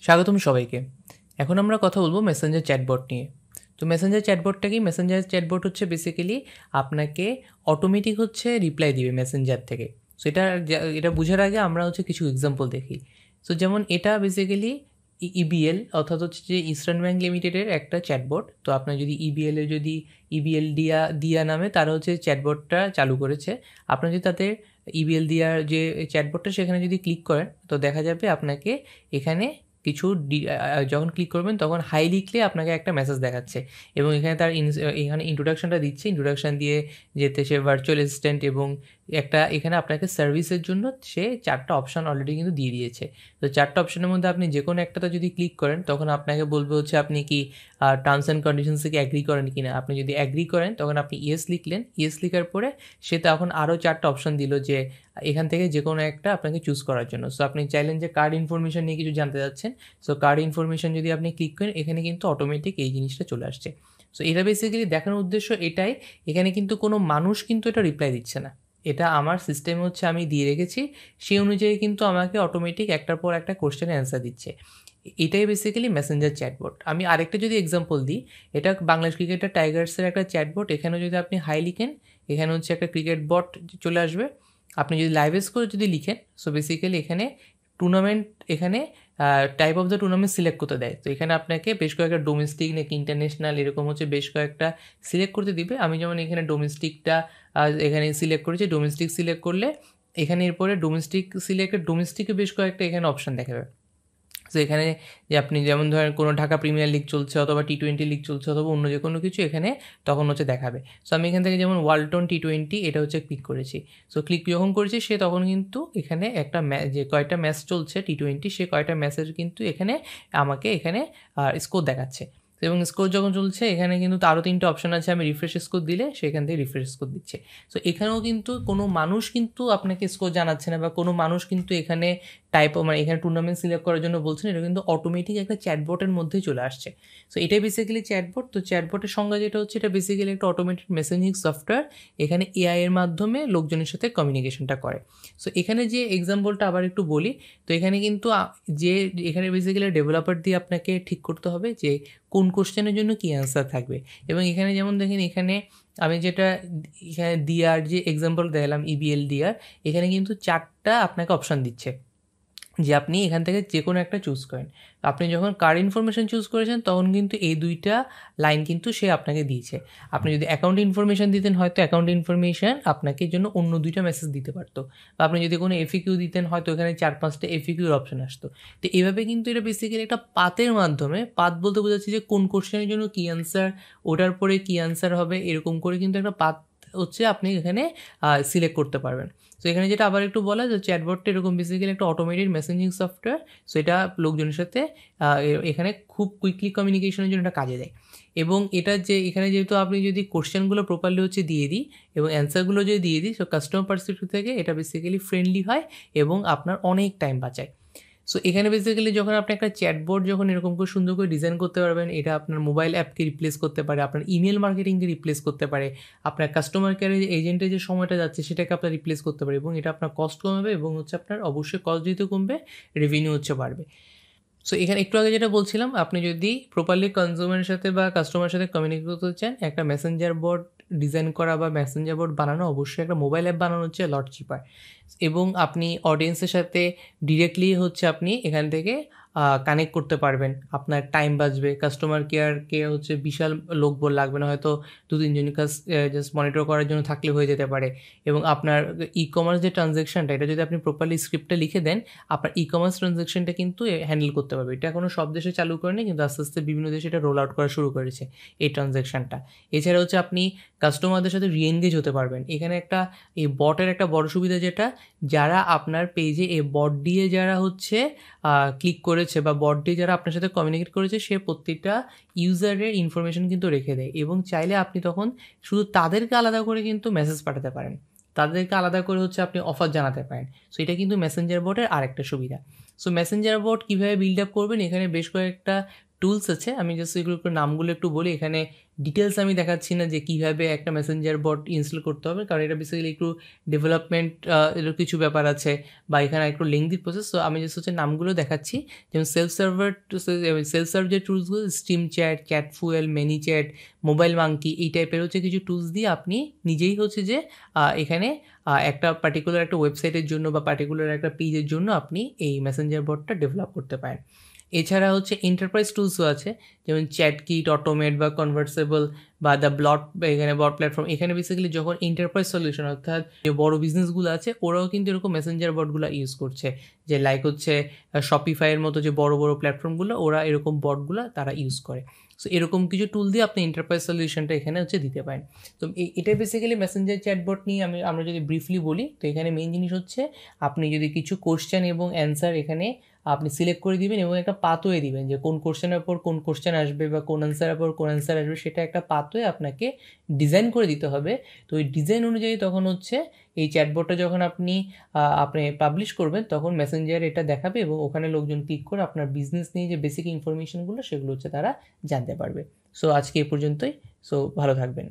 স্বাগতম সবাইকে। এখন আমরা কথা বলবো মেসেঞ্জার চ্যাটবট নিয়ে। তো মেসেঞ্জার চ্যাটবটটা কি? মেসেঞ্জার চ্যাটবট হচ্ছে বেসিক্যালি আপনাকে অটোমেটিক হচ্ছে রিপ্লাই দিবে মেসেঞ্জার থেকে। সো এটা বোঝার আগে আমরা হচ্ছে কিছু এক্সাম্পল দেখি। সো যেমন এটা বেসিক্যালি ইবিএল অর্থাৎ হচ্ছে যে ইস্টার্ন ব্যাংক লিমিটেডের একটা চ্যাটবট। তো আপনার যদি ইবিএল দিয়া নামে তারা হচ্ছে চ্যাটবটটা চালু করেছে। আপনার যদি তাদের ইবিএল দিয়ার যে চ্যাটবটটা সেখানে যদি ক্লিক করেন তো দেখা যাবে আপনাকে এখানে কিছু যখন ক্লিক করবেন তখন হাই লিখলে আপনাকে একটা মেসেজ দেখাচ্ছে এবং এখানে তার এখানে ইন্ট্রোডাকশনটা দিচ্ছে। ইন্ট্রোডাকশন দিয়ে যেতে সে ভার্চুয়াল অ্যাসিস্ট্যান্ট এবং একটা এখানে আপনাকে সার্ভিসের জন্য সে 4টা অপশান অলরেডি কিন্তু দিয়ে দিয়েছে। তো 4টা অপশানের মধ্যে আপনি যে কোনো একটাতে যদি ক্লিক করেন তখন আপনাকে বলবে হচ্ছে আপনি কি টার্মস অ্যান্ড কন্ডিশনস থেকে অ্যাগ্রি করেন কি না। আপনি যদি অ্যাগ্রি করেন তখন আপনি ইয়েস লিখলেন। ইয়েস লিখার পরে সে তখন আরও 4টা অপশান দিল যে এখান থেকে যে কোনো একটা আপনাকে চুজ করার জন্য। সো আপনি চাইলেন যে কার্ড ইনফরমেশন নিয়ে কিছু জানতে চাচ্ছেন। সো কার্ড ইনফরমেশন যদি আপনি ক্লিক করেন এখানে কিন্তু অটোমেটিক এই জিনিসটা চলে আসছে। সো এটা বেসিক্যালি দেখানোর উদ্দেশ্য এটাই, এখানে কিন্তু কোনো মানুষ কিন্তু এটা রিপ্লাই দিচ্ছে না। এটা আমার সিস্টেম হচ্ছে আমি দিয়ে রেখেছি, সেই অনুযায়ী কিন্তু আমাকে অটোমেটিক একটার পর একটা কোশ্চেনের অ্যান্সার দিচ্ছে। এটাই বেসিক্যালি মেসেঞ্জার চ্যাটবট। আমি আরেকটা যদি এক্সাম্পল দিই, এটা বাংলাদেশ ক্রিকেটার টাইগার্সের একটা চ্যাটবট। এখানেও যদি আপনি হাই লিখেন এখানে হচ্ছে একটা ক্রিকেট বট চলে আসবে। আপনি যদি লাইভ স্কোর যদি লিখেন সো বেসিক্যালি এখানে টুর্নামেন্ট এখানে type of the tournament select করতে দেয়। তো এখানে আপনাকে বেশ কয়েকটা ডোমেস্টিক নাকি ইন্টারন্যাশনাল এরকম হচ্ছে বেশ কয়েকটা সিলেক্ট করতে দিবে। আমি যেমন এখানে ডোমেস্টিকটা এখানে সিলেক্ট করেছি। ডোমেস্টিক সিলেক্ট করলে এখানে এরপরে ডোমেস্টিকে বেশ কয়েকটা এখানে অপশান দেখাবে। সো এখানে যে আপনি যেমন ধরেন কোনো ঢাকা প্রিমিয়ার লিগ চলছে অথবা টি-20 লিগ চলছে অথবা অন্য যে কোনো কিছু এখানে তখন হচ্ছে দেখাবে। সো আমি এখান থেকে যেমন ওয়ালটন টি-20 এটা হচ্ছে ক্লিক করেছি। সো ক্লিক যখন করেছি সে তখন কিন্তু এখানে একটা যে কয়টা ম্যাচ চলছে টি-20 সে কয়টা ম্যাচের কিন্তু এখানে আমাকে এখানে স্কোর দেখাচ্ছে। এবং স্কোর যখন চলছে এখানে কিন্তু আরও 3টে অপশান আছে। আমি রিফ্রেশ স্কোর দিলে সেখান থেকে রিফ্রেশ স্কোর দিচ্ছে। সো এখানেও কিন্তু কোনো মানুষ কিন্তু আপনাকে স্কোর জানাচ্ছে না বা কোনো মানুষ কিন্তু এখানে মানে এখানে টুর্নামেন্ট সিলেক্ট করার জন্য বলছেন। এটা কিন্তু অটোমেটিক একটা চ্যাটবটের মধ্যেই চলে আসছে। সো এটাই বেসিক্যালি চ্যাটবট। তো চ্যাটবটের সংজ্ঞা যেটা হচ্ছে এটা বেসিক্যালি একটা অটোমেটেড মেসেজিং সফটওয়্যার। এখানে এআই এর মাধ্যমে লোকজনের সাথে কমিউনিকেশনটা করে। সো এখানে যে এক্সাম্পলটা আবার একটু বলি, তো এখানে কিন্তু যে এখানে বেসিক্যালি ডেভেলপার দিয়ে আপনাকে ঠিক করতে হবে যে কোন কোশ্চেনের জন্য কী অ্যান্সার থাকবে। এবং এখানে যেমন দেখেন এখানে আমি যেটা এখানে দিয়ার যে এক্সাম্পল দিলাম ইবিএল দিয়ার, এখানে কিন্তু 4টা আপনাকে অপশান দিচ্ছে যে আপনি এখান থেকে যে কোনো একটা চুজ করেন। আপনি যখন কার ইনফরমেশন চুজ করেছেন তখন কিন্তু এই 2টা লাইন কিন্তু সে আপনাকে দিয়েছে। আপনি যদি অ্যাকাউন্ট ইনফরমেশন দিতেন হয়তো অ্যাকাউন্ট ইনফরমেশন আপনাকে জন্য অন্য 2টা মেসেজ দিতে পারতো। বা আপনি যদি কোনো এফিকিউ দিতেন হয়তো এখানে 4-5টা এফিকিউর অপশন আসতো। তো এভাবে কিন্তু এটা বেসিক্যালি একটা পাতের মাধ্যমে, পাত বলতে বোঝাচ্ছি যে কোন কোশ্চেনের জন্য কী অ্যান্সার, ওটার পরে কী অ্যান্সার হবে, এরকম করে কিন্তু একটা পাত হচ্ছে আপনি এখানে সিলেক্ট করতে পারবেন। সো এখানে যেটা আবার একটু বলা যে চ্যাটবটটা এরকম বেসিক্যালি একটা অটোমেটেড মেসেজিং সফটওয়্যার। সো এটা লোকজনের সাথে এখানে খুব কুইকলি কমিউনিকেশনের জন্য এটা কাজে দেয়। এবং এটা যে এখানে যেহেতু আপনি যদি কোশ্চেনগুলো প্রপারলি হচ্ছে দিয়ে দিই এবং অ্যান্সারগুলো যদি দিয়ে দিই, সো কাস্টমার পার্সপেক্টিভ থেকে এটা বেসিক্যালি ফ্রেন্ডলি হয় এবং আপনার অনেক টাইম বাঁচায়। সো এখানে বেসিক্যালি যখন আপনি একটা চ্যাটবট যখন এরকম করে সুন্দর করে ডিজাইন করতে পারবেন, এটা আপনার মোবাইল অ্যাপকে রিপ্লেস করতে পারে, আপনার ইমেল মার্কেটিংকে রিপ্লেস করতে পারে, আপনার কাস্টমার কেয়ারের এজেন্টের যে সময়টা যাচ্ছে সেটাকে আপনার রিপ্লেস করতে পারে এবং এটা আপনার কস্ট কমাবে এবং হচ্ছে আপনার অবশ্যই কস্ট যেহেতু কমবে রেভিনিউ হচ্ছে বাড়বে। সো এখানে একটু আগে যেটা বলছিলাম, আপনি যদি প্রপারলি কনজিউমারের সাথে বা কাস্টমারের সাথে কমিউনিকেট করতে চান, একটা মেসেঞ্জার বট ডিজাইন করা বা মেসেঞ্জার বট বানানো অবশ্যই একটা মোবাইল অ্যাপ বানানো হচ্ছে লট চিপার। এবং আপনি অডিয়েন্সের সাথে ডিরেক্টলি হচ্ছে আপনি এখান থেকে কানেক্ট করতে পারবেন, আপনার টাইম বাঁচবে, কাস্টমার কেয়ারকে হচ্ছে বিশাল লোকবল লাগবে না, হয়তো 2-3 জন জাস্ট মনিটর করার জন্য থাকলে হয়ে যেতে পারে। এবং আপনার ই কমার্স যে ট্রানজ্যাকশানটা এটা যদি আপনি প্রপারলি স্ক্রিপ্টটা লিখে দেন, আপনার ই কমার্স ট্রানজ্যাকশানটা কিন্তু হ্যান্ডেল করতে পারবে। এটা এখনও সব দেশে চালু করেনি কিন্তু আস্তে আস্তে বিভিন্ন দেশে এটা রোল আউট করা শুরু করেছে এই ট্রানজ্যাকশানটা। এছাড়া হচ্ছে আপনি কাস্টমারদের সাথে রিএনগেজ হতে পারবেন। এখানে একটা এই বটের একটা বড় সুবিধা যেটা, যারা আপনার পেজে এই বট দিয়ে যারা হচ্ছে ক্লিক করেছে বা বট দিয়ে যারা আপনার সাথে কমিউনিকেট করেছে সে প্রত্যেকটা ইউজারের ইনফরমেশন কিন্তু রেখে দেয় এবং চাইলে আপনি তখন শুধু তাদেরকে আলাদা করে কিন্তু মেসেজ পাঠাতে পারেন, তাদেরকে আলাদা করে হচ্ছে আপনি অফার জানাতে পারেন। সো এটা কিন্তু মেসেঞ্জার বটের আরেকটা সুবিধা। সো মেসেঞ্জার বট কীভাবে বিল্ড আপ করবেন, এখানে বেশ কয়েকটা টুলস আছে, আমি জাস্ট এগুলোর নামগুলো একটু বলি। এখানে ডিটেলস আমি দেখাচ্ছি না যে কীভাবে একটা মেসেঞ্জার বট ইনস্টল করতে হবে, কারণ এটা বেসিক্যালি একটু ডেভেলপমেন্ট এর কিছু ব্যাপার আছে বা এখানে একটু লেংদি প্রসেস। সো আমি জাস্ট হচ্ছে নামগুলো দেখাচ্ছি। যেমন সেলফ সার্ভ যে টুলসগুলো, Steam Chat, Chatfuel, ManyChat, MobileMonkey, এই টাইপের হচ্ছে কিছু টুলস দিয়ে আপনি নিজেই হচ্ছে যে এখানে একটা পার্টিকুলার একটা ওয়েবসাইটের জন্য বা পার্টিকুলার একটা পেজের জন্য আপনি এই মেসেঞ্জার বটটা ডেভেলপ করতে পারেন। এছাড়া হচ্ছে এন্টারপ্রাইজ টুলসও আছে, যেমন চ্যাটকিট, অটোমেট বা কনভার্সেবল বা দ্য ব্লট, এখানে বট প্ল্যাটফর্ম। এখানে বেসিক্যালি যখন এন্টারপ্রাইজ সলিউশন অর্থাৎ যে বড় বিজনেসগুলো আছে ওরাও কিন্তু এরকম মেসেঞ্জার বটগুলো ইউজ করছে, যে লাইক হচ্ছে শপিফাইয়ের মতো যে বড় বড় প্ল্যাটফর্মগুলো, ওরা এরকম বটগুলো তারা ইউজ করে। সো এরকম কিছু টুল দিয়ে আপনি এন্টারপ্রাইজ সলিউশনটা এখানে হচ্ছে দিতে পারেন। তো এটাই বেসিক্যালি মেসেঞ্জার চ্যাটবট নিয়ে আমরা যদি ব্রিফলি বলি, তো এখানে মেইন জিনিস হচ্ছে আপনি যদি কিছু কোশ্চেন এবং অ্যান্সার এখানে আপনি সিলেক্ট করে দিবেন এবং একটা পাথওয়ে দিবেন যে কোন কোশ্চেনের পর কোন কোশ্চেন আসবে বা কোন অ্যান্সারের পর কোন অ্যান্সার আসবে, সেটা একটা পাথওয়ে আপনাকে ডিজাইন করে দিতে হবে। তো ওই ডিজাইন অনুযায়ী তখন হচ্ছে এই চ্যাটবটটা যখন আপনি পাবলিশ করবেন তখন মেসেঞ্জার এটা দেখাবে এবং ওখানে লোকজন ক্লিক করে আপনার বিজনেস নিয়ে যে বেসিক ইনফরমেশনগুলো সেগুলো হচ্ছে তারা জানতে পারবে। সো আজকে এই পর্যন্তই। সো ভালো থাকবেন।